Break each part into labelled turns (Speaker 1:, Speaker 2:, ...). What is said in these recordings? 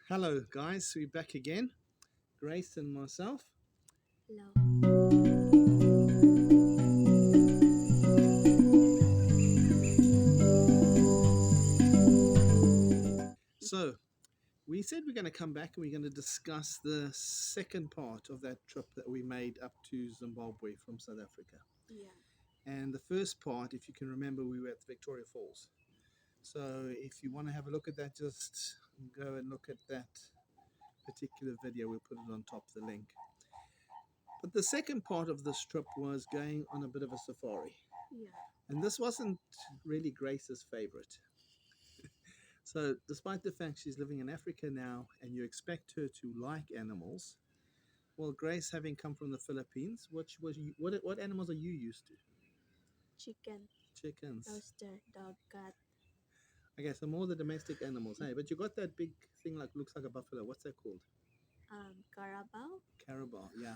Speaker 1: Hello, guys. We're back again. Grace and myself.
Speaker 2: Hello.
Speaker 1: So, we said we're going to come back and we're going to discuss the second part of that trip that we made up to Zimbabwe from South Africa.
Speaker 2: Yeah.
Speaker 1: And the first part, if you can remember, we were at Victoria Falls. So, if you want to have a look at that, just go and look at that particular video. We'll put it on top of the link. But the second part of this trip was going on a bit of a safari.
Speaker 2: Yeah.
Speaker 1: And this wasn't really Grace's favorite. So, despite the fact she's living in Africa now and you expect her to like animals, well, Grace, having come from the Philippines, what animals are you used to?
Speaker 2: Chicken,
Speaker 1: Chickens.
Speaker 2: rooster, dog, cat,
Speaker 1: Okay, so more the domestic animals, hey? But you got that big thing like looks like a buffalo. What's that called?
Speaker 2: carabao.
Speaker 1: Carabao. Yeah,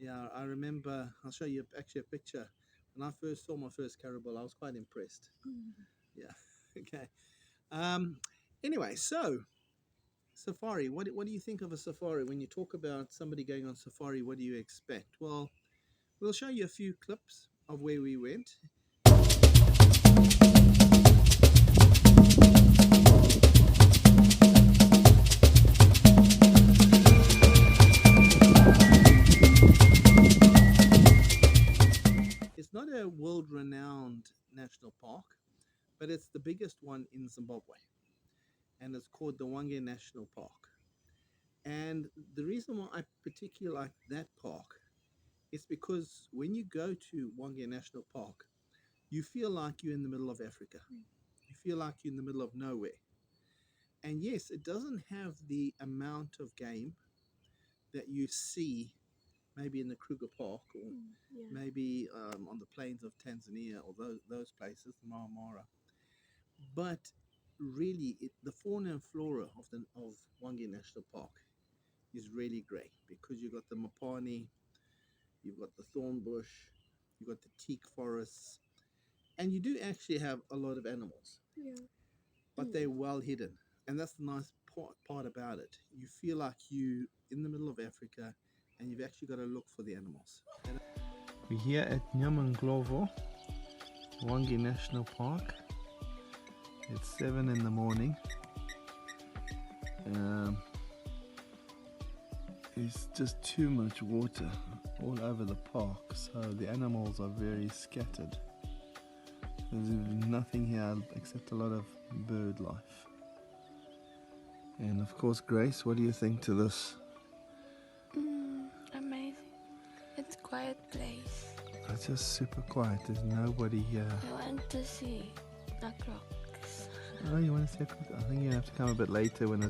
Speaker 1: yeah. I remember. I'll show you actually a picture. When I first saw my first carabao, I was quite impressed. Yeah. Okay. Um. Anyway, so safari. What do you think of a safari? When you talk about somebody going on safari, what do you expect? Well, we'll show you a few clips of where we went. It's not a world-renowned national park, but it's the biggest one in Zimbabwe, and it's called the Hwange National Park. And the reason why I particularly like that park is because when you go to Hwange National Park, you feel like you're in the middle of Africa. You feel like you're in the middle of nowhere. And yes, it doesn't have the amount of game that you see maybe in the Kruger Park or
Speaker 2: Yeah.
Speaker 1: maybe on the plains of Tanzania or those places, the Mara Mara. But really, the fauna and flora of Hwange National Park is really great because you've got the Mapani, you've got the thorn bush, you've got the teak forests, and you do actually have a lot of animals,
Speaker 2: Yeah.
Speaker 1: but they're well hidden. And that's the nice part about it. You feel like you in the middle of Africa and you've actually got to look for the animals. We're here at Nyamanglovo, Hwange National Park. It's 7 in the morning. There's just too much water all over the park, so the animals are very scattered. There's nothing here except a lot of bird life. And of course, Grace, what do you think to this?
Speaker 2: Amazing. It's a quiet place.
Speaker 1: It's just super quiet. There's nobody here.
Speaker 2: I want to see the crocs.
Speaker 1: Oh, you want to see? I think you have to come a bit later when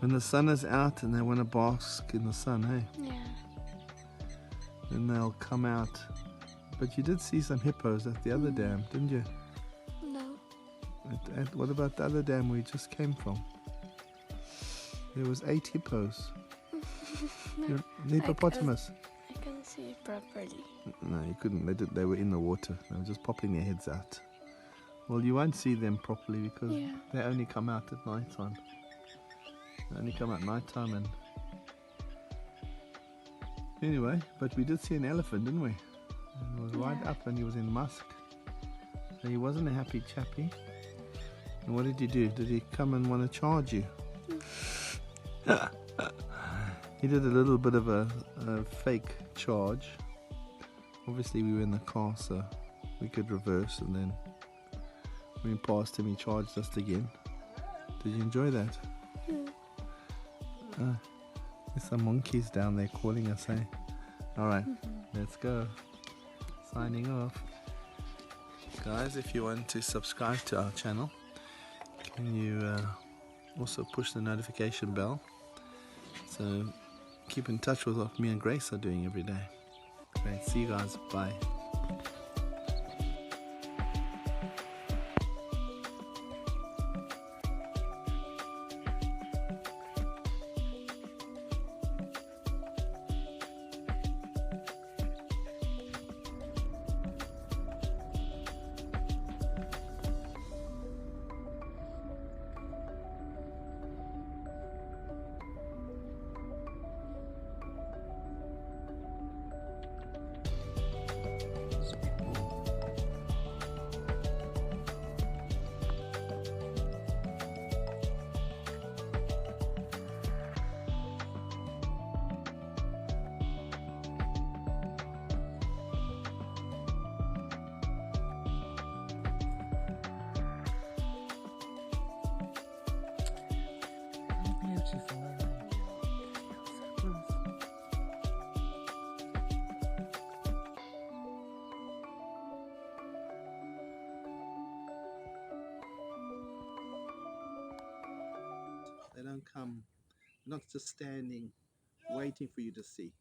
Speaker 1: the sun is out and they want to bask in the sun, hey?
Speaker 2: Yeah.
Speaker 1: Then they'll come out. But you did see some hippos at the other dam, didn't you?
Speaker 2: No.
Speaker 1: What about the other dam we just came from? There was 8 hippos. The hippopotamus.
Speaker 2: I can see it properly.
Speaker 1: No, you couldn't. They were in the water. They were just popping their heads out. Well, you won't see them properly because they only come out at night time. They only come at night time and... Anyway, but we did see an elephant, didn't we? And it was right up and he was in musk. So he wasn't a happy chappy. And what did he do? Did he come and want to charge you? He did a little bit of a fake charge. Obviously we were in the car so we could reverse, and then when we passed him he charged us again. Did you enjoy that? There's some monkeys down there calling us, eh? Alright, let's go. Signing off. Guys, if you want to subscribe to our channel, can you also push the notification bell? So keep in touch with what me and Grace are doing every day. Great, see you guys, bye. Actually, far away. They don't come, not just standing, waiting for you to see.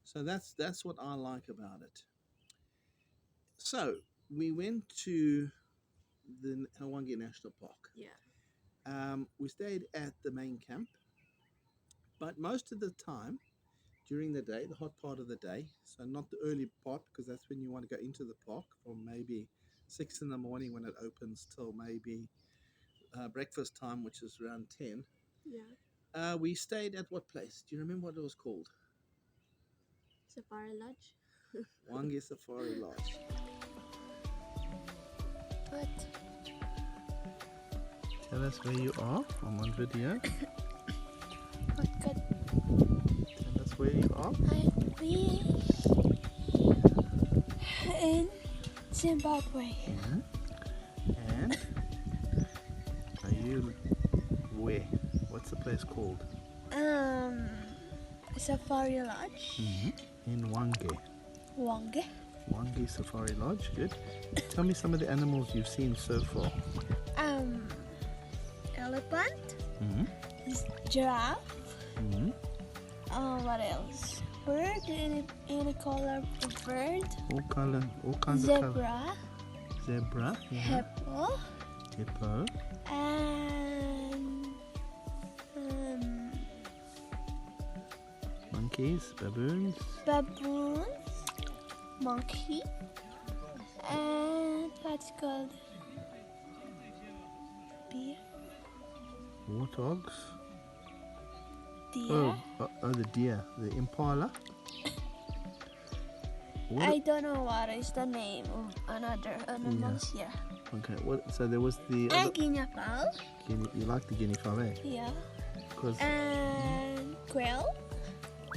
Speaker 1: So that's what I like about it. So we went to the Hwange National Park.
Speaker 2: Yeah.
Speaker 1: We stayed at the main camp, but most of the time during the day, the hot part of the day, so not the early part because that's when you want to go into the park from maybe 6 in the morning when it opens till maybe breakfast time, which is around 10.
Speaker 2: Yeah.
Speaker 1: We stayed at what place? Do you remember what it was called?
Speaker 2: Safari Lodge.
Speaker 1: Hwange Safari Lodge.
Speaker 2: What?
Speaker 1: Tell us where you are. I'm on video.
Speaker 2: What good?
Speaker 1: Tell us where you are.
Speaker 2: We in Zimbabwe.
Speaker 1: And are you where? What's the place called?
Speaker 2: Safari Lodge.
Speaker 1: In Hwange.
Speaker 2: Hwange.
Speaker 1: Hwange Safari Lodge. Good. Tell me some of the animals you've seen so far.
Speaker 2: Elephant. Giraffe. What else? Bird. Any color of bird.
Speaker 1: All kinds of color. Zebra. Yeah.
Speaker 2: Hippo.
Speaker 1: Hippo.
Speaker 2: And
Speaker 1: Monkeys. Baboons.
Speaker 2: baboons. Monkey. And what's called? Deer.
Speaker 1: Warthogs.
Speaker 2: Deer.
Speaker 1: Oh, the deer. The impala.
Speaker 2: I don't know what is the name of another animals here.
Speaker 1: Okay. So there was the.
Speaker 2: And guinea fowl.
Speaker 1: You like the guinea fowl, eh?
Speaker 2: Yeah.
Speaker 1: Because
Speaker 2: And quail.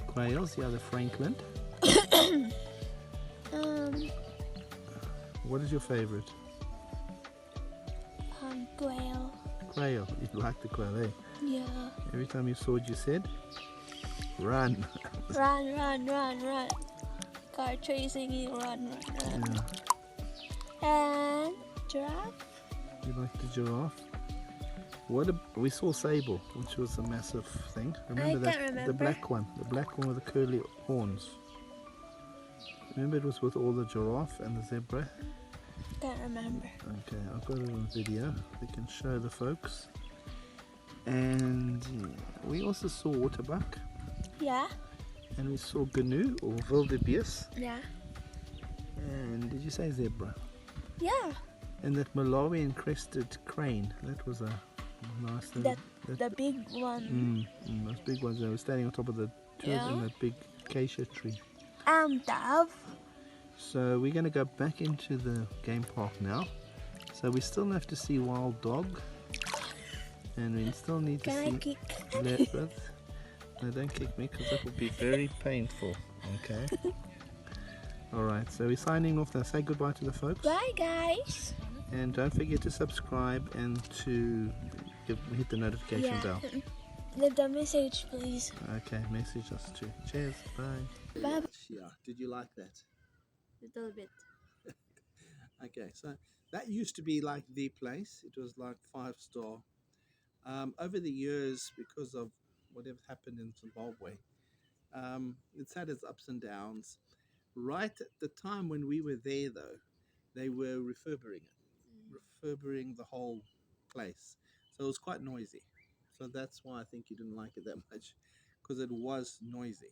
Speaker 1: quails. Yeah, the Franklin. What is your favorite?
Speaker 2: Quail.
Speaker 1: Quail. You like the quail, eh?
Speaker 2: Yeah.
Speaker 1: Every time you saw it, you said, "Run."
Speaker 2: Run. Car chasing you, run.
Speaker 1: Yeah.
Speaker 2: And giraffe.
Speaker 1: You like the giraffe? We saw sable, which was a massive thing. Remember
Speaker 2: I can't remember.
Speaker 1: The black one with the curly horns. Remember it was with all the giraffe and the zebra?
Speaker 2: Can't remember.
Speaker 1: Okay, I've got it on video. We can show the folks. And we also saw waterbuck,
Speaker 2: Yeah.
Speaker 1: and we saw gnu or wildebeest.
Speaker 2: Yeah.
Speaker 1: And did you say zebra?
Speaker 2: Yeah.
Speaker 1: And that Malawian crested crane. That was a nice little.
Speaker 2: The big one.
Speaker 1: Those big ones. They were standing on top of the turf in that big acacia tree.
Speaker 2: Dove.
Speaker 1: So we're going to go back into the game park now. So we still have to see wild dog, and we still need to
Speaker 2: Can I
Speaker 1: see
Speaker 2: kick?
Speaker 1: leopard. No, don't kick me because that would be very painful. Okay. All right. So we're signing off now. Say goodbye to the folks,
Speaker 2: Bye, guys.
Speaker 1: and don't forget to subscribe and to hit the notification bell.
Speaker 2: Leave the message, please.
Speaker 1: Okay. Message us too. Cheers. Bye.
Speaker 2: Bye.
Speaker 1: Yeah. Did you like that?
Speaker 2: Little bit.
Speaker 1: Okay, so that used to be like the place. It was like 5-star. Over the years, because of whatever happened in Zimbabwe, it's had its ups and downs. Right at the time when we were there, though, they were refurbing the whole place. So it was quite noisy. So that's why I think you didn't like it that much, because it was noisy,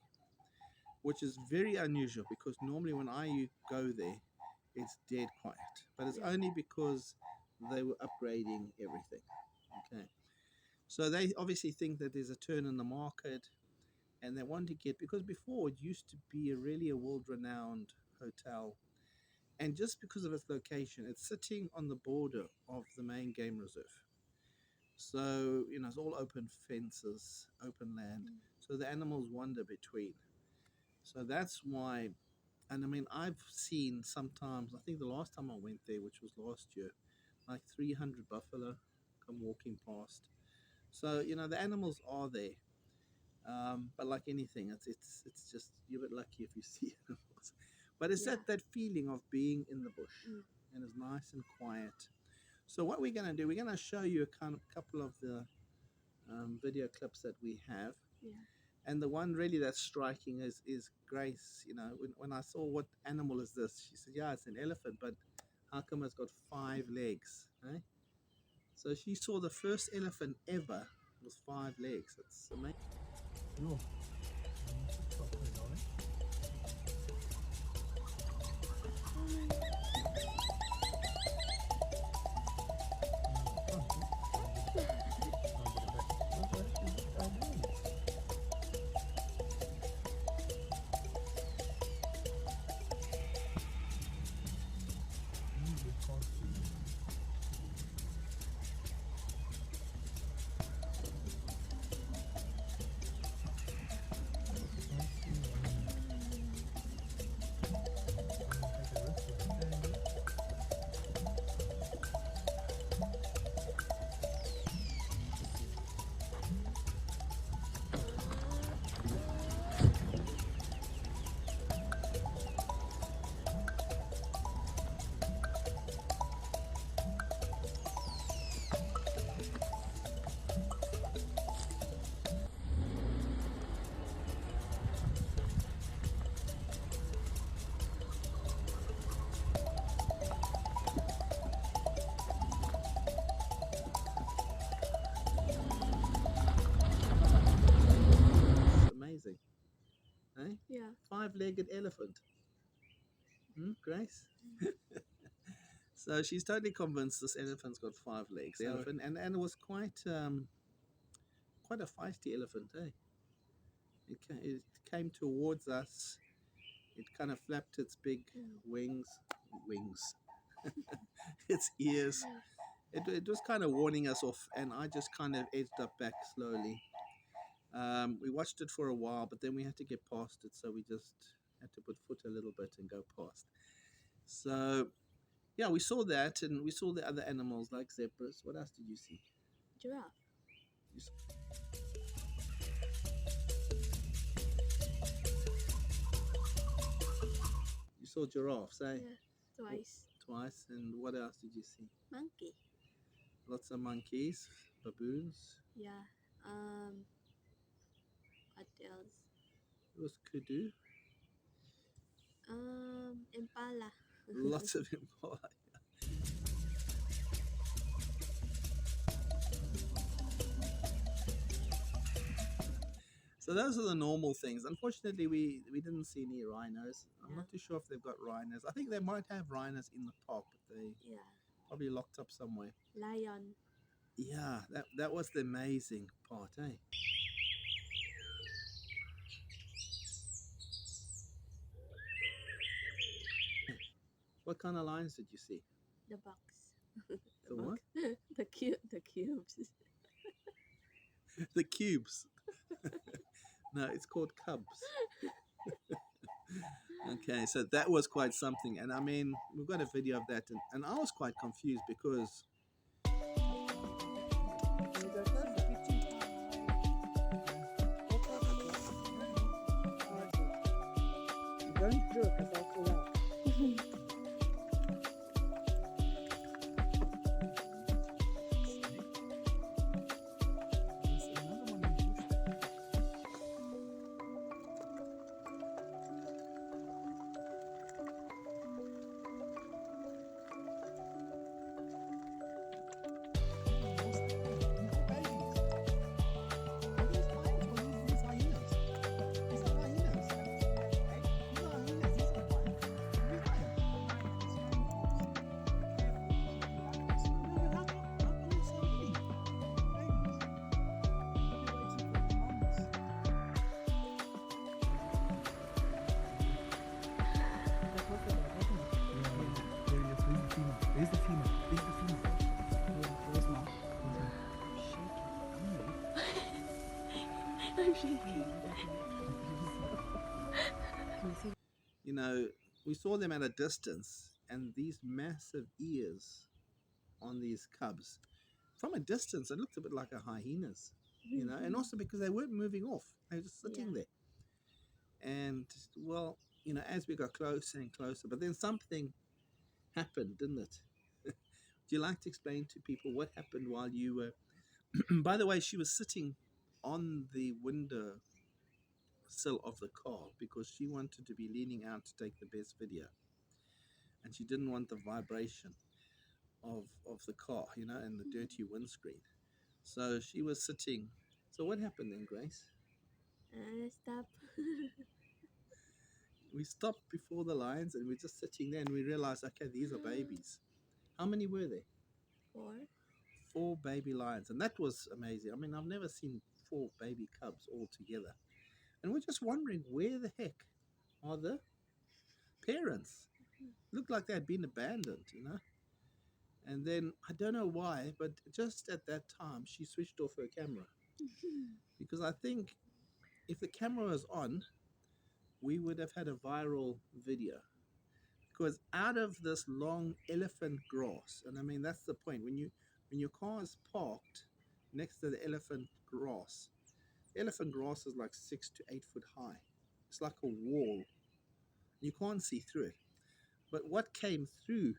Speaker 1: which is very unusual because normally when I go there, it's dead quiet. But it's only because they were upgrading everything. Okay. So they obviously think that there's a turn in the market and they want to get, because before it used to be a world-renowned hotel. And just because of its location, it's sitting on the border of the main game reserve. So, it's all open fences, open land. So the animals wander between. So that's why, and I mean, I've seen sometimes, I think the last time I went there, which was last year, like 300 buffalo come walking past. So the animals are there, but like anything, it's just you're a bit lucky if you see animals. But it's
Speaker 2: Yeah.
Speaker 1: that feeling of being in the bush,
Speaker 2: Mm.
Speaker 1: and it's nice and quiet. So what we're gonna do, we're gonna show you a couple of the video clips that we have.
Speaker 2: Yeah.
Speaker 1: And the one really that's striking is Grace. When I saw what animal is this, she said, "Yeah, it's an elephant, but how come it's got 5 legs?" Eh? So she saw the first elephant ever with 5 legs. It's amazing. Yo, it's amazing. Eh?
Speaker 2: Yeah.
Speaker 1: 5-legged elephant. Grace? So she's totally convinced this elephant's got 5 legs. The elephant, and it was quite a feisty elephant, eh? It came towards us. It kind of flapped its big wings, its ears. It was kind of warning us off, and I just kind of edged up back slowly. We watched it for a while, but then we had to get past it, so we just had to put foot a little bit and go past. So, yeah, we saw that, and we saw the other animals like zebras. What else did you see?
Speaker 2: Giraffe.
Speaker 1: You saw, you saw giraffes, eh?
Speaker 2: Yeah. Twice.
Speaker 1: Twice. And what else did you see?
Speaker 2: Monkey.
Speaker 1: Lots of monkeys, baboons.
Speaker 2: Yeah. What else?
Speaker 1: It was kudu.
Speaker 2: Impala.
Speaker 1: Lots of impala. So those are the normal things. Unfortunately, we didn't see any rhinos. I'm not too sure if they've got rhinos. I think they might have rhinos in the park, but they
Speaker 2: Yeah.
Speaker 1: probably locked up somewhere.
Speaker 2: Lion.
Speaker 1: Yeah, that was the amazing part, eh? What kind of lions did you see?
Speaker 2: The box.
Speaker 1: The what?
Speaker 2: The cubes.
Speaker 1: The cubes. No, it's called cubs. Okay, so that was quite something. And I mean, we've got a video of that. And I was quite confused because
Speaker 3: going through because I pull out.
Speaker 4: Where's the female? Where's the female?
Speaker 3: Where's mom?
Speaker 2: I'm shaking.
Speaker 1: you know, we saw them at a distance, and these massive ears on these cubs. from a distance, it looked a bit like a hyenas, and also because they weren't moving off. They were just sitting there. And, well, as we got closer and closer, but then something happened, didn't it? Do you like to explain to people what happened while you were... By the way, she was sitting on the window sill of the car because she wanted to be leaning out to take the best video. And she didn't want the vibration of the car, and the dirty windscreen. So she was sitting. So what happened then, Grace?
Speaker 2: Stop.
Speaker 1: We stopped before the lions and we're just sitting there and we realized, okay, these are babies. How many were there?
Speaker 2: 4.
Speaker 1: 4 baby lions. And that was amazing. I mean, I've never seen 4 baby cubs all together. And we're just wondering, where the heck are the parents? Looked like they had been abandoned, And then, I don't know why, but just at that time, she switched off her camera. Because I think if the camera was on, we would have had a viral video. Because out of this long elephant grass, and I mean, that's the point. When your car is parked next to the elephant grass is like 6 to 8 foot high. It's like a wall. You can't see through it. But what came through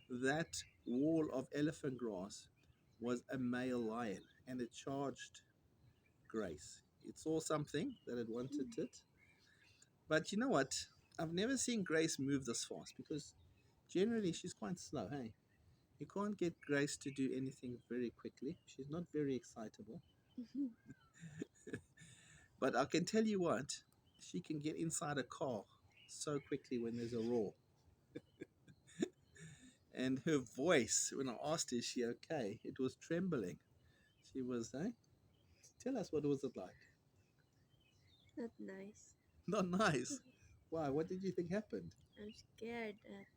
Speaker 1: that wall of elephant grass was a male lion, and it charged Grace. It saw something that it wanted it. But you know what? I've never seen Grace move this fast because generally she's quite slow, hey? You can't get Grace to do anything very quickly. She's not very excitable. But I can tell you what, she can get inside a car so quickly when there's a roar. And her voice, when I asked her, is she okay? It was trembling. She was, Tell us, what was it like?
Speaker 2: Not nice.
Speaker 1: Not nice. Why? What did you think happened?
Speaker 2: I'm scared at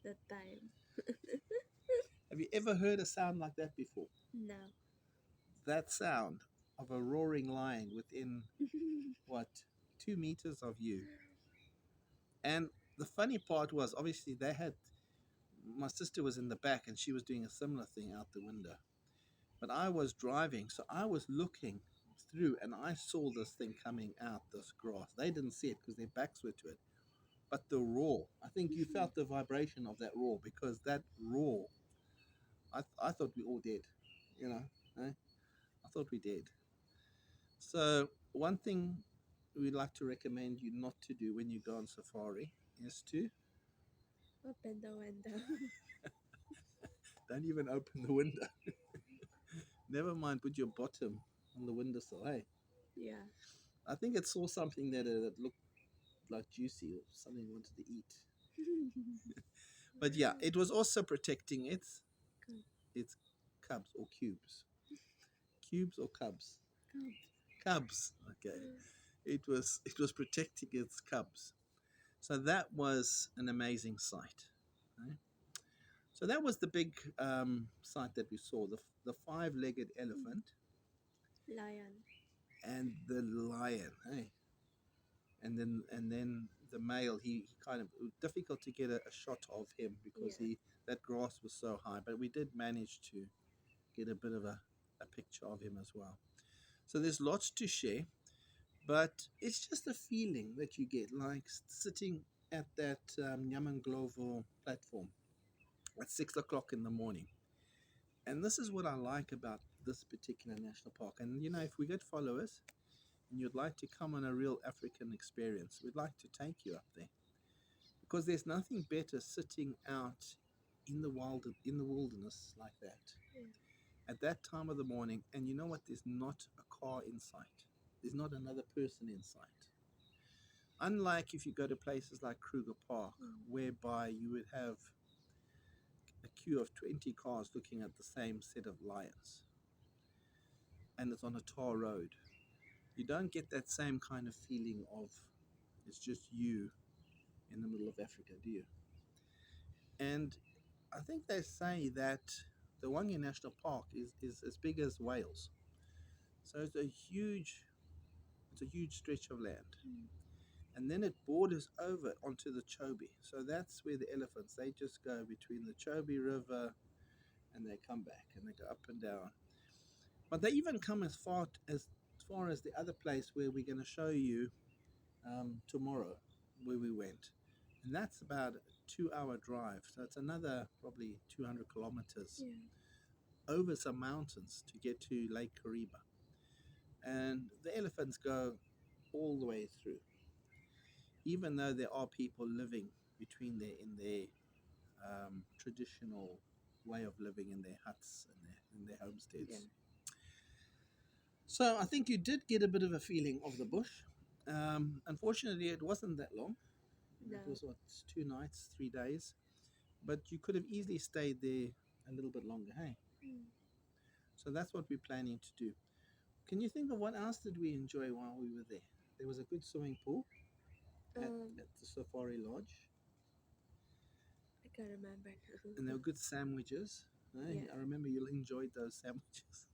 Speaker 2: that time.
Speaker 1: Have you ever heard a sound like that before?
Speaker 2: No.
Speaker 1: That sound of a roaring lion within, 2 meters of you. And the funny part was, obviously, my sister was in the back and she was doing a similar thing out the window. But I was driving, so I was looking through and I saw this thing coming out this grass. They didn't see it because their backs were to it. But the roar, I think you felt the vibration of that roar, because that roar, I thought we all did, I thought we did. So one thing we'd like to recommend you not to do when you go on safari is to...
Speaker 2: Open the window.
Speaker 1: Don't even open the window. Never mind, put your bottom on the windowsill, hey?
Speaker 2: Yeah.
Speaker 1: I think it saw something that looked like juicy or something it wanted to eat. But yeah, it was also protecting its cubs or cubes. Cubes or cubs? Cubs. Okay. It was protecting its cubs. So that was an amazing sight. Right? So that was the big sight that we saw, the 5-legged elephant.
Speaker 2: Lion.
Speaker 1: And the lion, hey? And then the male, he kind of, it was difficult to get a shot of him because that grass was so high, but we did manage to get a bit of a picture of him as well. So there's lots to share, but it's just a feeling that you get, like sitting at that Nyamanglovo platform at 6 o'clock in the morning. And this is what I like about this particular national park. And if we get followers and you'd like to come on a real African experience, we'd like to take you up there, because there's nothing better sitting out in the wilderness like that at that time of the morning. And you know what? There's not a car in sight. There's not another person in sight. Unlike if you go to places like Kruger Park, whereby you would have a queue of 20 cars looking at the same set of lions, and it's on a tar road. You don't get that same kind of feeling of it's just you in the middle of Africa, do you? And I think they say that the Hwange National Park is as big as Wales. So it's a huge stretch of land. And then it borders over onto the Chobe. So that's where the elephants, they just go between the Chobe River and they come back and they go up and down. But they even come as far as the other place where we're going to show you tomorrow, where we went, and that's about a 2-hour drive. So it's another probably 200 kilometers
Speaker 2: Yeah.
Speaker 1: over some mountains to get to Lake Kariba, and the elephants go all the way through, even though there are people living between there in their traditional way of living in their huts and in their homesteads.
Speaker 2: Yeah.
Speaker 1: So I think you did get a bit of a feeling of the bush. Unfortunately, it wasn't that long.
Speaker 2: No.
Speaker 1: It was what, 2 nights, 3 days, but you could have easily stayed there a little bit longer. Hey,
Speaker 2: Mm.
Speaker 1: so that's what we're planning to do. Can you think of what else did we enjoy while we were there? There was a good swimming pool at the safari lodge,
Speaker 2: I can't remember.
Speaker 1: and there were good sandwiches. Hey,
Speaker 2: Yeah.
Speaker 1: I remember you enjoyed those sandwiches.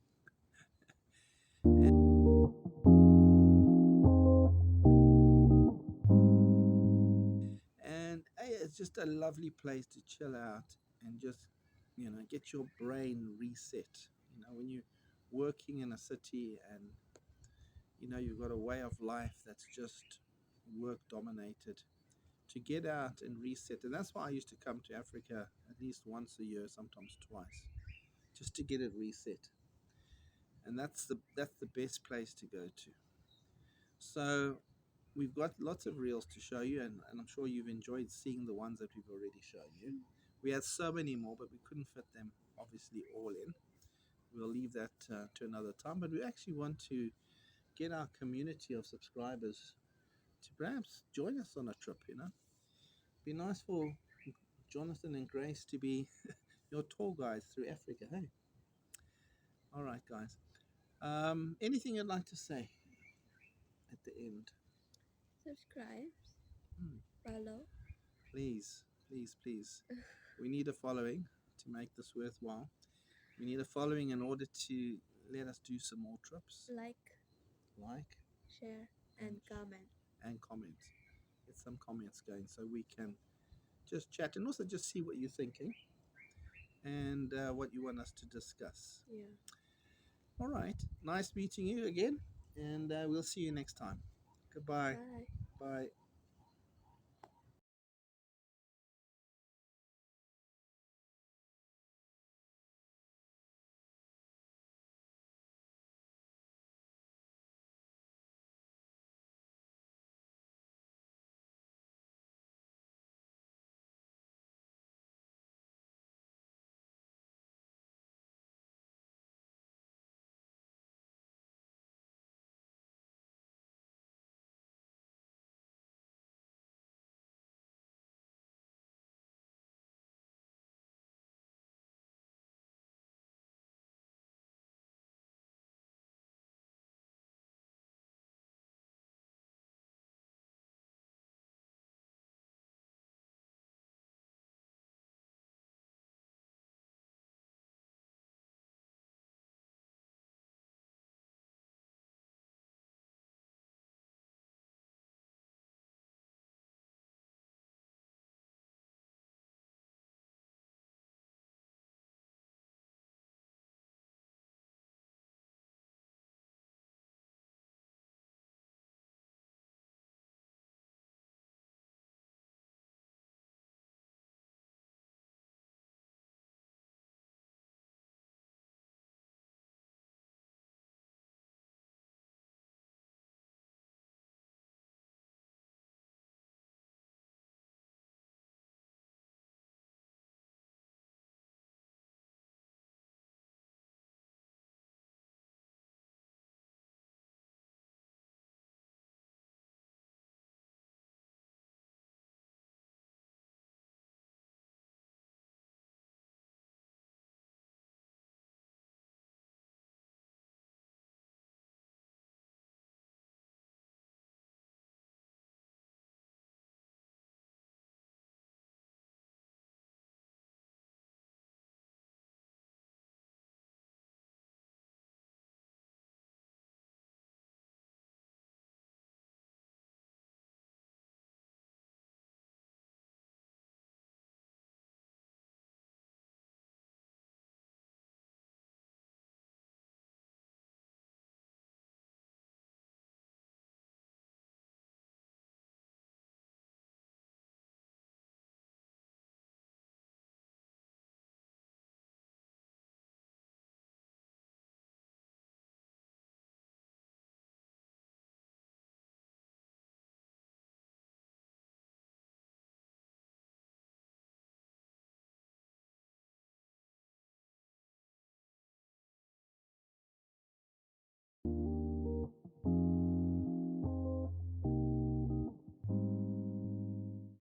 Speaker 1: And hey, it's just a lovely place to chill out and just, get your brain reset. When you're working in a city and, you've got a way of life that's just work dominated, to get out and reset. And that's why I used to come to Africa at least once a year, sometimes twice, just to get it reset. And that's the best place to go to. So we've got lots of reels to show you, and I'm sure you've enjoyed seeing the ones that we've already shown you. We had so many more, but we couldn't fit them obviously all in. We'll leave that to another time, but we actually want to get our community of subscribers to perhaps join us on a trip. Be nice for Jonathan and Grace to be your tour guides through Africa. Hey, all right, guys. Anything you'd like to say at the end?
Speaker 2: Subscribe,
Speaker 1: Hmm.
Speaker 2: follow.
Speaker 1: Please, please, please. We need a following to make this worthwhile. We need a following in order to let us do some more trips.
Speaker 2: Like, share, and comment.
Speaker 1: And comment. Get some comments going so we can just chat and also just see what you're thinking and what you want us to discuss.
Speaker 2: Yeah.
Speaker 1: All right. Nice meeting you again, and we'll see you next time. Goodbye.
Speaker 2: Bye.
Speaker 1: Bye.